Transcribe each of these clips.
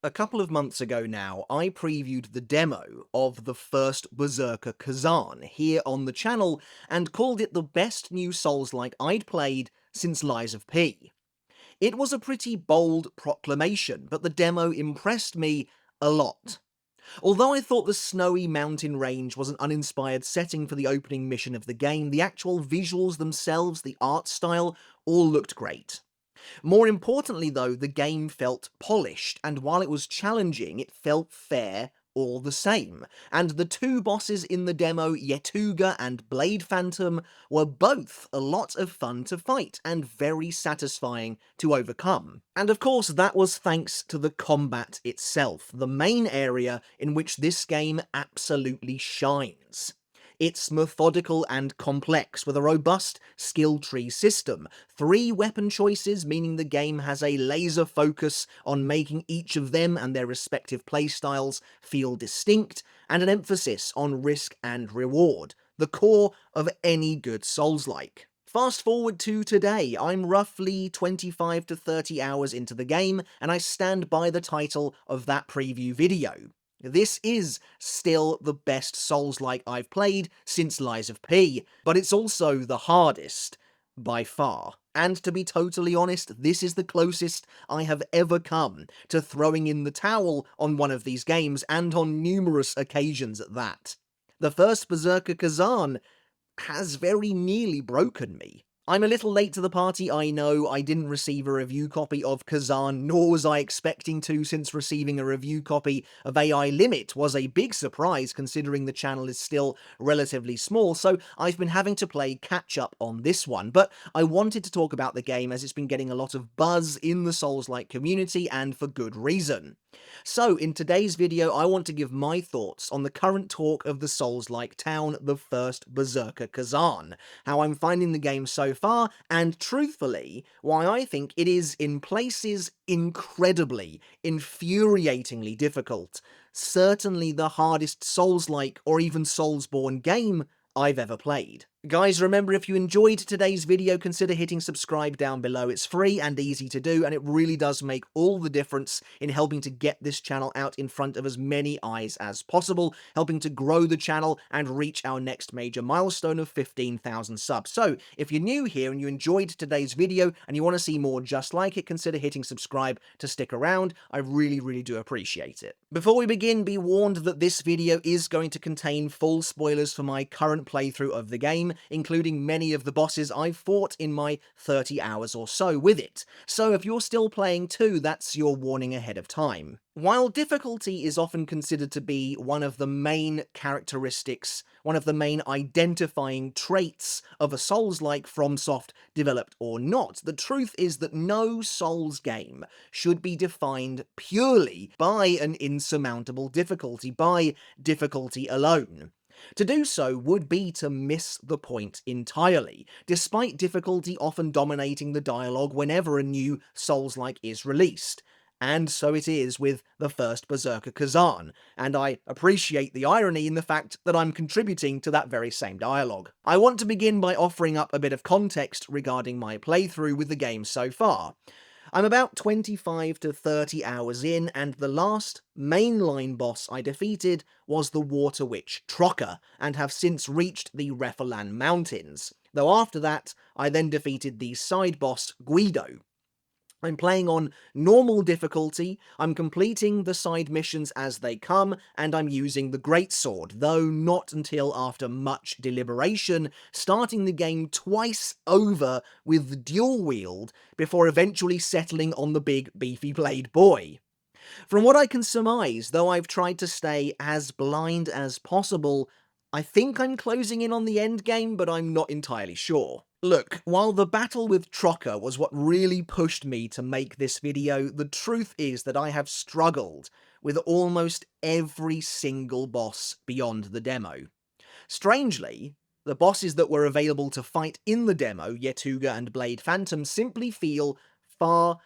A couple of months ago now, I previewed the demo of the First Berserker Khazan here on the channel and called it the best new Souls-like I'd played since Lies of P. It was a pretty bold proclamation, but the demo impressed me a lot. Although I thought the snowy mountain range was an uninspired setting for the opening mission of the game, the actual visuals themselves, the art style, all looked great. More importantly though, the game felt polished, and while it was challenging, it felt fair all the same. And the two bosses in the demo, Yetuga and Blade Phantom, were both a lot of fun to fight, and very satisfying to overcome. And of course that was thanks to the combat itself, the main area in which this game absolutely shines. It's methodical and complex, with a robust skill tree system, 3 weapon choices meaning the game has a laser focus on making each of them and their respective playstyles feel distinct, and an emphasis on risk and reward, the core of any good Souls-like. Fast forward to today, I'm roughly 25 to 30 hours into the game, and I stand by the title of that preview video. This is still the best Souls-like I've played since Lies of P, but it's also the hardest, by far. And to be totally honest, this is the closest I have ever come to throwing in the towel on one of these games, and on numerous occasions at that. The First Berserker Khazan has very nearly broken me. I'm a little late to the party, I know. I didn't receive a review copy of Khazan, nor was I expecting to, since receiving a review copy of AI Limit was a big surprise considering the channel is still relatively small, so I've been having to play catch up on this one. But I wanted to talk about the game as it's been getting a lot of buzz in the Souls-like community, and for good reason. So, in today's video, I want to give my thoughts on the current talk of the Souls-like town, the First Berserker Khazan, how I'm finding the game so far, and truthfully, why I think it is in places incredibly, infuriatingly difficult. Certainly the hardest Souls-like or even Soulsborne game I've ever played. Guys, remember, if you enjoyed today's video, consider hitting subscribe down below. It's free and easy to do, and it really does make all the difference in helping to get this channel out in front of as many eyes as possible, helping to grow the channel and reach our next major milestone of 15,000 subs. So, if you're new here and you enjoyed today's video and you want to see more just like it, consider hitting subscribe to stick around. I really do appreciate it. Before we begin, be warned that this video is going to contain full spoilers for my current playthrough of the game, including many of the bosses I've fought in my 30 hours or so with it. So if you're still playing too, that's your warning ahead of time. While difficulty is often considered to be one of the main characteristics, one of the main identifying traits of a Souls-like, FromSoft developed or not, the truth is that no Souls game should be defined purely by an insurmountable difficulty, by difficulty alone. To do so would be to miss the point entirely, despite difficulty often dominating the dialogue whenever a new Souls-like is released. And so it is with the First Berserker Khazan, and I appreciate the irony in the fact that I'm contributing to that very same dialogue. I want to begin by offering up a bit of context regarding my playthrough with the game so far. I'm about 25 to 30 hours in, and the last mainline boss I defeated was the Water Witch Trocker, and have since reached the Refalan Mountains, though after that I then defeated the side boss Guido. I'm playing on normal difficulty, I'm completing the side missions as they come, and I'm using the greatsword, though not until after much deliberation, starting the game twice over with dual wield, before eventually settling on the big beefy blade boy. From what I can surmise, though I've tried to stay as blind as possible, I think I'm closing in on the endgame, but I'm not entirely sure. Look, while the battle with Trocker was what really pushed me to make this video, the truth is that I have struggled with almost every single boss beyond the demo. Strangely, the bosses that were available to fight in the demo, Yetuga and Blade Phantom, simply feel far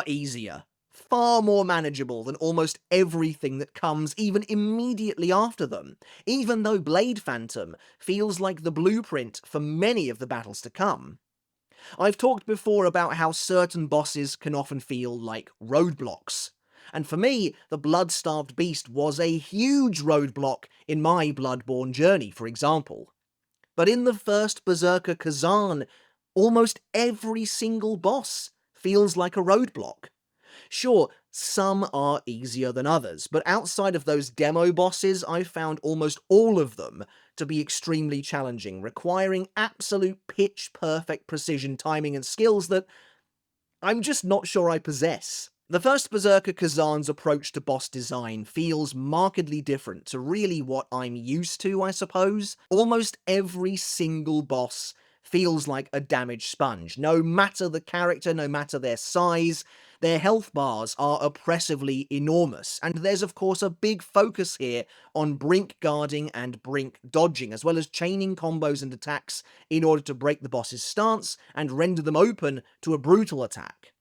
easier, far more manageable than almost everything that comes even immediately after them, even though Blade Phantom feels like the blueprint for many of the battles to come. I've talked before about how certain bosses can often feel like roadblocks. and for me, the blood-starved beast was a huge roadblock in my Bloodborne journey, for example. But in the first Berserker Khazan, almost every single boss feels like a roadblock. Sure, some are easier than others, but outside of those demo bosses, I've found almost all of them to be extremely challenging, requiring absolute pitch-perfect precision, timing, and skills that I'm just not sure I possess. The first Berserker Khazan's approach to boss design feels markedly different to really what I'm used to, I suppose. Almost every single boss feels like a damaged sponge. No matter the character, no matter their size, their health bars are oppressively enormous, and there's of course a big focus here on brink guarding and brink dodging, as well as chaining combos and attacks in order to break the boss's stance and render them open to a brutal attack.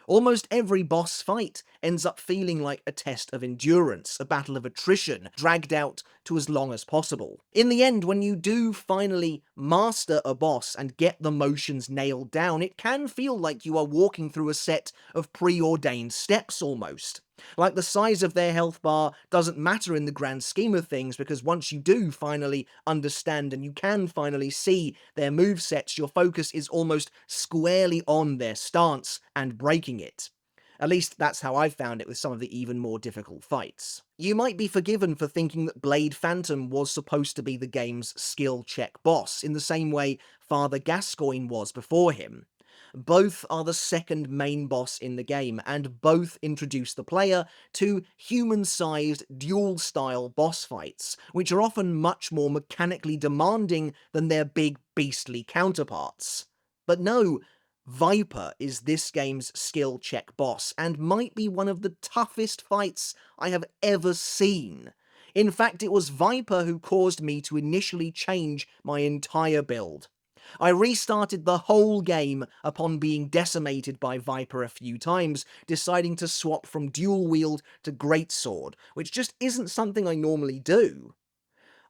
Almost every boss fight ends up feeling like a test of endurance, a battle of attrition, dragged out to as long as possible. In the end, when you do finally master a boss and get the motions nailed down, it can feel like you are walking through a set of preordained steps almost. Like the size of their health bar doesn't matter in the grand scheme of things, because once you do finally understand and you can finally see their movesets, your focus is almost squarely on their stance and breaking it. At least that's how I've found it with some of the even more difficult fights. You might be forgiven for thinking that Blade Phantom was supposed to be the game's skill check boss, in the same way Father Gascoigne was before him. Both are the second main boss in the game, and both introduce the player to human-sized, duel-style boss fights, which are often much more mechanically demanding than their big, beastly counterparts. But no, Viper is this game's skill check boss, and might be one of the toughest fights I have ever seen. In fact, it was Viper who caused me to initially change my entire build. I restarted the whole game upon being decimated by Viper a few times, deciding to swap from dual wield to greatsword, which just isn't something I normally do.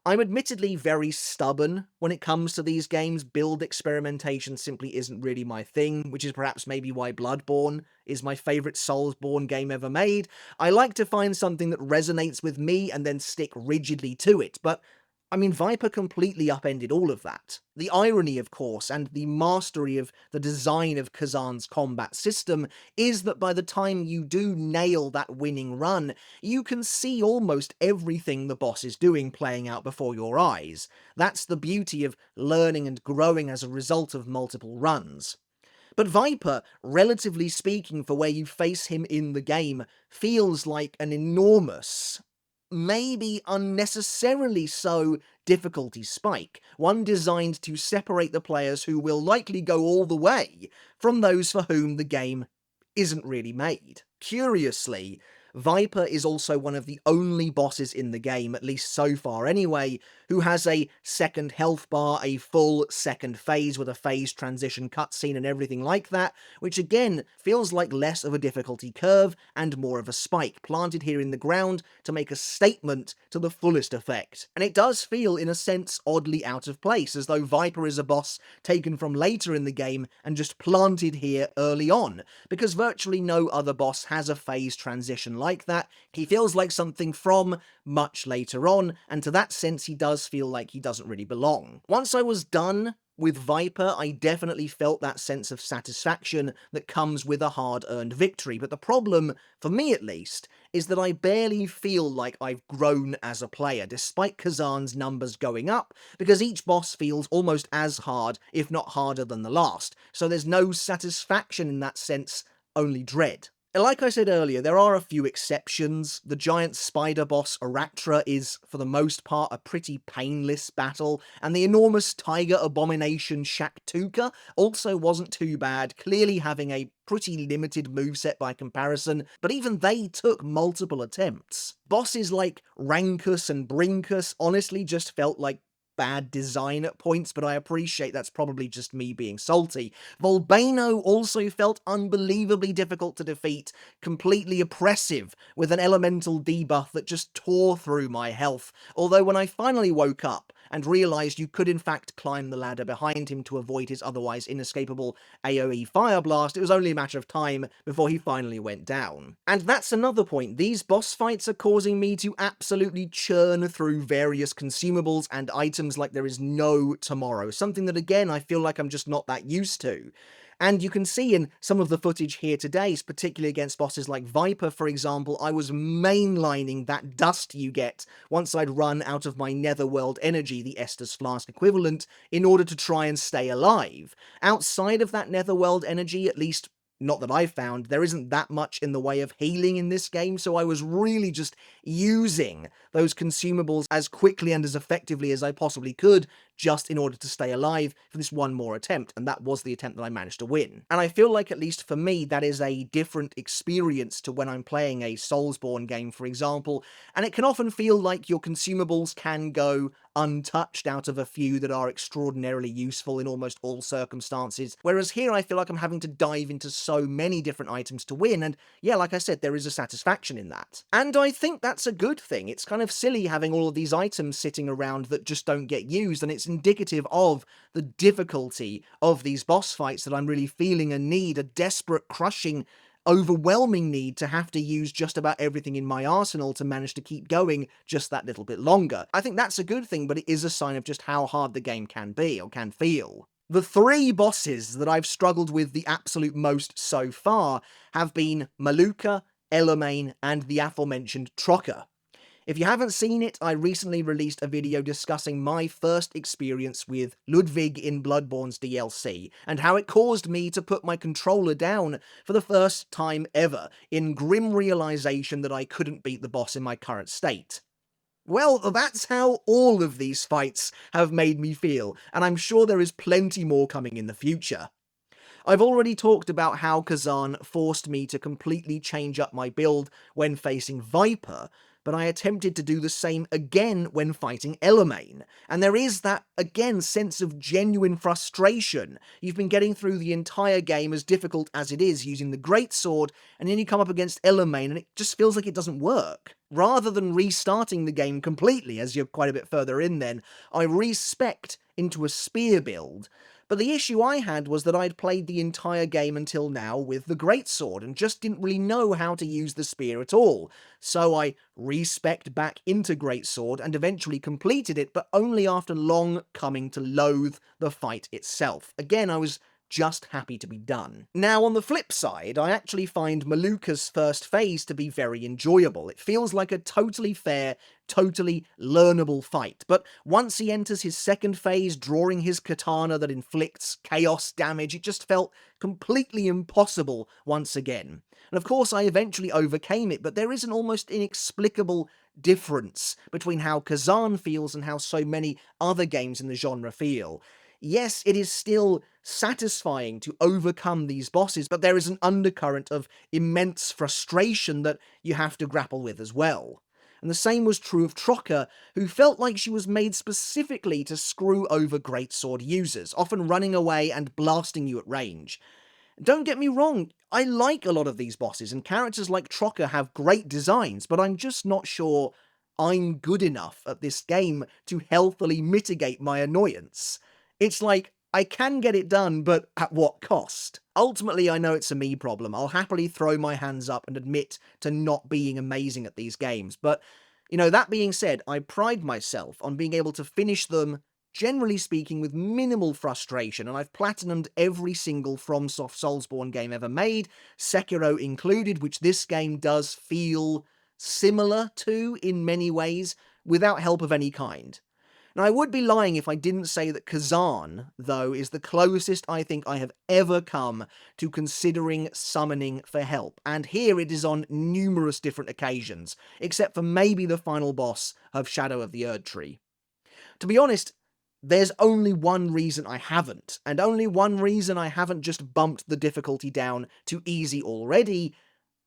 I'm admittedly very stubborn when it comes to these games. Build experimentation simply isn't really my thing, which is perhaps maybe why Bloodborne is my favourite Soulsborne game ever made. I like to find something that resonates with me and then stick rigidly to it, but I mean, Viper completely upended all of that. The irony, of course, and the mastery of the design of Khazan's combat system is that by the time you do nail that winning run, you can see almost everything the boss is doing playing out before your eyes. That's the beauty of learning and growing as a result of multiple runs. But Viper, relatively speaking for where you face him in the game, feels like an enormous, maybe unnecessarily so, difficulty spike, one designed to separate the players who will likely go all the way from those for whom the game isn't really made. Curiously, Viper is also one of the only bosses in the game, at least so far anyway, who has a second health bar, a full second phase with a phase transition cutscene and everything like that, which again feels like less of a difficulty curve and more of a spike, planted here in the ground to make a statement to the fullest effect. And it does feel, in a sense, oddly out of place, as though Viper is a boss taken from later in the game and just planted here early on, because virtually no other boss has a phase transition like that. He feels like something from much later on, and to that sense he does feel like he doesn't really belong. Once I was done with Viper, I definitely felt that sense of satisfaction that comes with a hard-earned victory, but the problem, for me at least, is that I barely feel like I've grown as a player, despite Khazan's numbers going up, because each boss feels almost as hard, if not harder than the last, so there's no satisfaction in that sense, only dread. Like I said earlier, there are a few exceptions. The giant spider boss Aractra is, for the most part, a pretty painless battle, and the enormous tiger abomination Shaktuka also wasn't too bad, clearly having a pretty limited moveset by comparison, but even they took multiple attempts. Bosses like Rankus and Brinkus honestly just felt like bad design at points, but I appreciate that's probably just me being salty. Volbano also felt unbelievably difficult to defeat, completely oppressive, with an elemental debuff that just tore through my health, although when I finally woke up and realised you could in fact climb the ladder behind him to avoid his otherwise inescapable AoE fire blast, it was only a matter of time before he finally went down. And that's another point, these boss fights are causing me to absolutely churn through various consumables and items like there is no tomorrow, something that again I feel like I'm just not that used to. And you can see in some of the footage here today, particularly against bosses like Viper, for example, I was mainlining that dust you get once I'd run out of my Netherworld energy, the Estus Flask equivalent, in order to try and stay alive. Outside of that Netherworld energy, at least not that I've found, there isn't that much in the way of healing in this game, so I was really just using those consumables as quickly and as effectively as I possibly could, just in order to stay alive for this one more attempt, and that was the attempt that I managed to win. And I feel like, at least for me, that is a different experience to when I'm playing a Soulsborne game, for example, and it can often feel like your consumables can go untouched out of a few that are extraordinarily useful in almost all circumstances, whereas here I feel like I'm having to dive into so many different items to win, and yeah, like I said, there is a satisfaction in that. And I think that's a good thing. It's kind of silly having all of these items sitting around that just don't get used, and it's indicative of the difficulty of these boss fights that I'm really feeling a need, a desperate, crushing, overwhelming need to have to use just about everything in my arsenal to manage to keep going just that little bit longer. I think that's a good thing, but it is a sign of just how hard the game can be, or can feel. The three bosses that I've struggled with the absolute most so far have been Maluka, Elomain, and the aforementioned Trocker. If you haven't seen it, I recently released a video discussing my first experience with Ludwig in Bloodborne's DLC, and how it caused me to put my controller down for the first time ever, in grim realization that I couldn't beat the boss in my current state. Well, that's how all of these fights have made me feel, and I'm sure there is plenty more coming in the future. I've already talked about how Khazan forced me to completely change up my build when facing Viper, but I attempted to do the same again when fighting Elomain, and there is that, again, sense of genuine frustration. You've been getting through the entire game, as difficult as it is, using the greatsword, and then you come up against Elomain and it just feels like it doesn't work. Rather than restarting the game completely, as you're quite a bit further in then, I respect into a spear build. But the issue I had was that I'd played the entire game until now with the greatsword and just didn't really know how to use the spear at all. So I respec'd back into greatsword and eventually completed it, but only after long coming to loathe the fight itself. Again, I was just happy to be done. Now, on the flip side, I actually find Maluka's first phase to be very enjoyable. It feels like a totally fair, totally learnable fight, but once he enters his second phase, drawing his katana that inflicts chaos damage, it just felt completely impossible once again. And of course I eventually overcame it, but there is an almost inexplicable difference between how Khazan feels and how so many other games in the genre feel. Yes, it is still satisfying to overcome these bosses, but there is an undercurrent of immense frustration that you have to grapple with as well. And the same was true of Trocker, who felt like she was made specifically to screw over greatsword users, often running away and blasting you at range. Don't get me wrong, I like a lot of these bosses, and characters like Trocker have great designs, but I'm just not sure I'm good enough at this game to healthily mitigate my annoyance. It's like, I can get it done, but at what cost? Ultimately, I know it's a me problem. I'll happily throw my hands up and admit to not being amazing at these games, but, that being said, I pride myself on being able to finish them, generally speaking, with minimal frustration, and I've platinumed every single FromSoft Soulsborne game ever made, Sekiro included, which this game does feel similar to in many ways, without help of any kind. Now, I would be lying if I didn't say that Khazan, though, is the closest I think I have ever come to considering summoning for help, and here it is on numerous different occasions, except for maybe the final boss of Shadow of the Erdtree. To be honest, there's only one reason I haven't, and only one reason I haven't just bumped the difficulty down to easy already: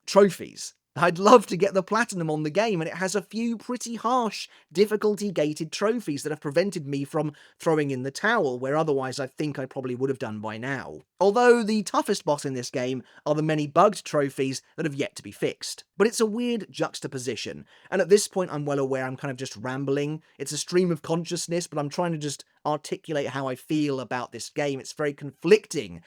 trophies. I'd love to get the platinum on the game, and it has a few pretty harsh, difficulty-gated trophies that have prevented me from throwing in the towel, where otherwise I think I probably would have done by now. Although the toughest boss in this game are the many bugged trophies that have yet to be fixed. But it's a weird juxtaposition, and at this point I'm well aware I'm kind of just rambling. It's a stream of consciousness, but I'm trying to just articulate how I feel about this game. It's very conflicting.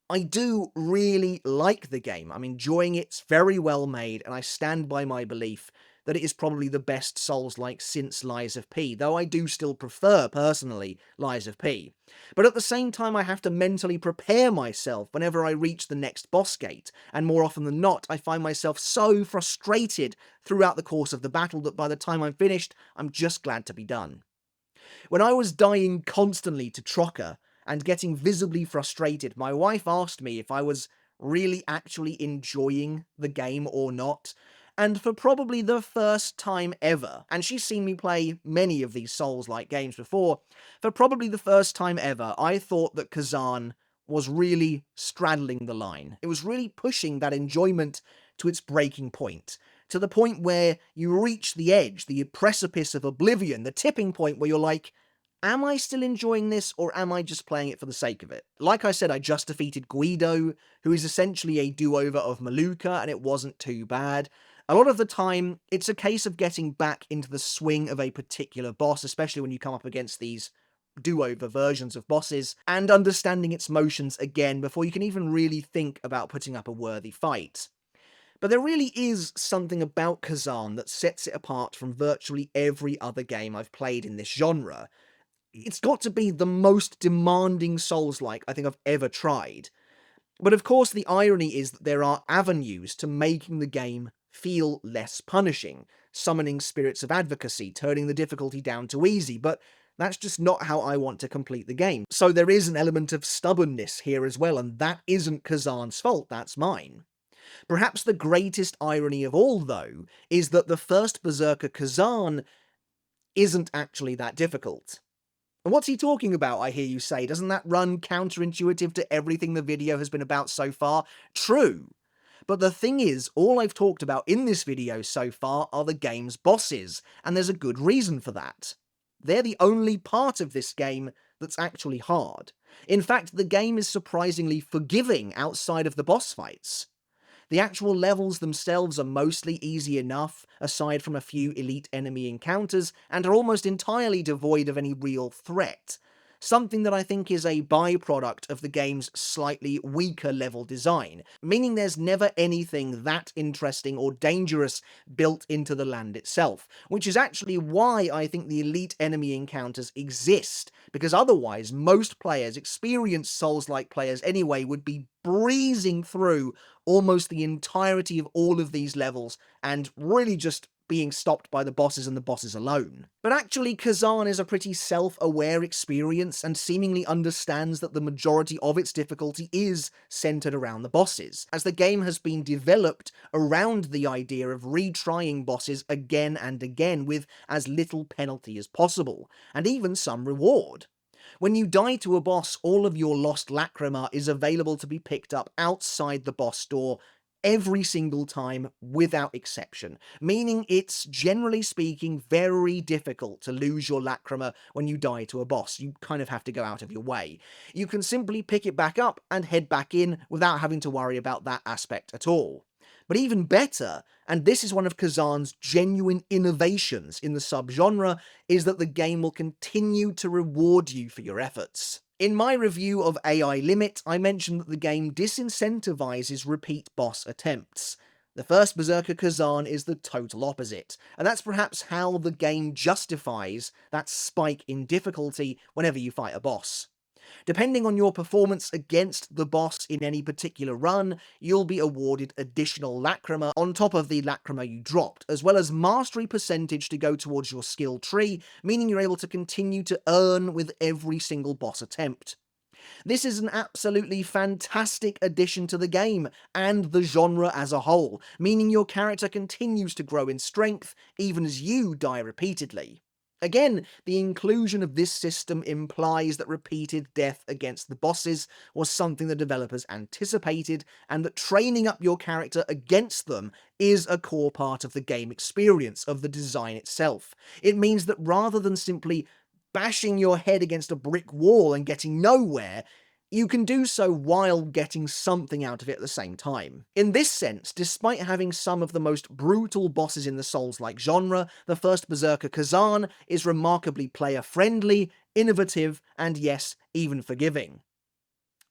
I do really like the game. I'm enjoying it. It's very well made, and I stand by my belief that it is probably the best Souls-like since Lies of P, though I do still prefer, personally, Lies of P. But at the same time, I have to mentally prepare myself whenever I reach the next boss gate, and more often than not, I find myself so frustrated throughout the course of the battle that by the time I'm finished, I'm just glad to be done. When I was dying constantly to Trocker and getting visibly frustrated, my wife asked me if I was really actually enjoying the game or not. And for probably the first time ever, and she's seen me play many of these Souls-like games before, for probably the first time ever, I thought that Khazan was really straddling the line. It was really pushing that enjoyment to its breaking point, to the point where you reach the edge, the precipice of oblivion, the tipping point where you're like, am I still enjoying this, or am I just playing it for the sake of it? Like I said, I just defeated Guido, who is essentially a do-over of Maluka, and it wasn't too bad. A lot of the time, it's a case of getting back into the swing of a particular boss, especially when you come up against these do-over versions of bosses, and understanding its motions again before you can even really think about putting up a worthy fight. But there really is something about Khazan that sets it apart from virtually every other game I've played in this genre. It's got to be the most demanding Souls-like I think I've ever tried. But of course the irony is that there are avenues to making the game feel less punishing, summoning spirits of advocacy, turning the difficulty down to easy, but that's just not how I want to complete the game. So there is an element of stubbornness here as well, and that isn't Khazan's fault, that's mine. Perhaps the greatest irony of all, though, is that the first Berserker Khazan isn't actually that difficult. And what's he talking about, I hear you say? Doesn't that run counterintuitive to everything the video has been about so far? True. But the thing is, all I've talked about in this video so far are the game's bosses, and there's a good reason for that. They're the only part of this game that's actually hard. In fact, the game is surprisingly forgiving outside of the boss fights. The actual levels themselves are mostly easy enough, aside from a few elite enemy encounters, and are almost entirely devoid of any real threat. Something that I think is a byproduct of the game's slightly weaker level design, meaning there's never anything that interesting or dangerous built into the land itself, which is actually why I think the elite enemy encounters exist, because otherwise most players, experienced Souls-like players anyway, would be breezing through almost the entirety of all of these levels and really just being stopped by the bosses and the bosses alone. But actually, Khazan is a pretty self-aware experience and seemingly understands that the majority of its difficulty is centered around the bosses, as the game has been developed around the idea of retrying bosses again and again with as little penalty as possible, and even some reward. When you die to a boss, all of your lost lacrima is available to be picked up outside the boss door every single time without exception, meaning it's, generally speaking, very difficult to lose your lacrima when you die to a boss. You kind of have to go out of your way. You can simply pick it back up and head back in without having to worry about that aspect at all. But even better, and this is one of Khazan's genuine innovations in the subgenre, is that the game will continue to reward you for your efforts. In my review of AI Limit, I mentioned that the game disincentivizes repeat boss attempts. The first Berserker Khazan is the total opposite, and that's perhaps how the game justifies that spike in difficulty whenever you fight a boss. Depending on your performance against the boss in any particular run, you'll be awarded additional lacrima on top of the lacrima you dropped, as well as mastery percentage to go towards your skill tree, meaning you're able to continue to earn with every single boss attempt. This is an absolutely fantastic addition to the game, and the genre as a whole, meaning your character continues to grow in strength, even as you die repeatedly. Again, the inclusion of this system implies that repeated death against the bosses was something the developers anticipated, and that training up your character against them is a core part of the game experience, of the design itself. It means that rather than simply bashing your head against a brick wall and getting nowhere, you can do so while getting something out of it at the same time. In this sense, despite having some of the most brutal bosses in the Souls-like genre, the first Berserker Khazan is remarkably player-friendly, innovative, and yes, even forgiving.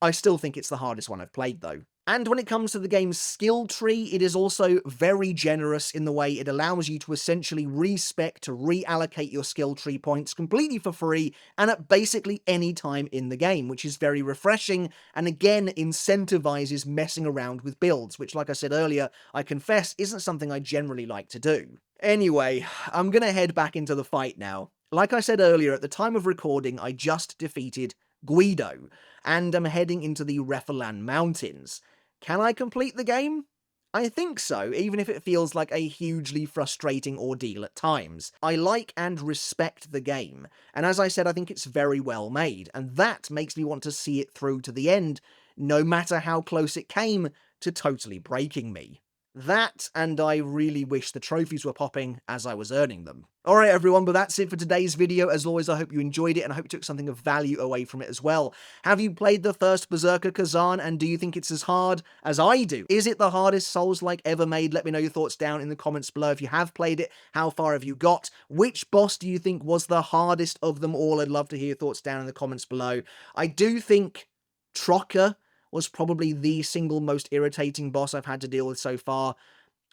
I still think it's the hardest one I've played though. And when it comes to the game's skill tree, it is also very generous in the way it allows you to essentially respec to reallocate your skill tree points completely for free and at basically any time in the game, which is very refreshing and again incentivizes messing around with builds, which like I said earlier, I confess isn't something I generally like to do. Anyway, I'm gonna head back into the fight now. Like I said earlier, at the time of recording, I just defeated Guido, and am heading into the Refalan Mountains. Can I complete the game? I think so, even if it feels like a hugely frustrating ordeal at times. I like and respect the game, and as I said, I think it's very well made, and that makes me want to see it through to the end, no matter how close it came to totally breaking me. That, and I really wish the trophies were popping as I was earning them. Alright everyone, but that's it for today's video. As always, I hope you enjoyed it and I hope you took something of value away from it as well. Have you played the first Berserker Khazan and do you think it's as hard as I do? Is it the hardest Souls-like ever made? Let me know your thoughts down in the comments below. If you have played it, how far have you got? Which boss do you think was the hardest of them all? I'd love to hear your thoughts down in the comments below. I do think Trocker was probably the single most irritating boss I've had to deal with so far.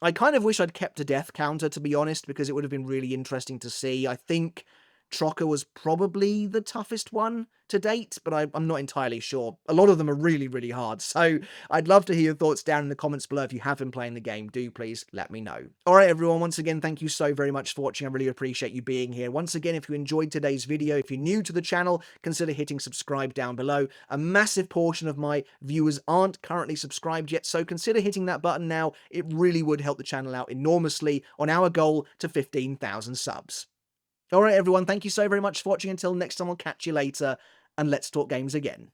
I kind of wish I'd kept a death counter, to be honest, because it would have been really interesting to see. I think Trocker was probably the toughest one to date, but I'm not entirely sure. A lot of them are really, really hard, so I'd love to hear your thoughts down in the comments below. If you have been playing the game, do please let me know. Alright everyone, once again, thank you so very much for watching. I really appreciate you being here. Once again, if you enjoyed today's video, if you're new to the channel, consider hitting subscribe down below. A massive portion of my viewers aren't currently subscribed yet, so consider hitting that button now. It really would help the channel out enormously on our goal to 15,000 subs. Alright everyone, thank you so very much for watching. Until next time, I'll catch you later, and let's talk games again.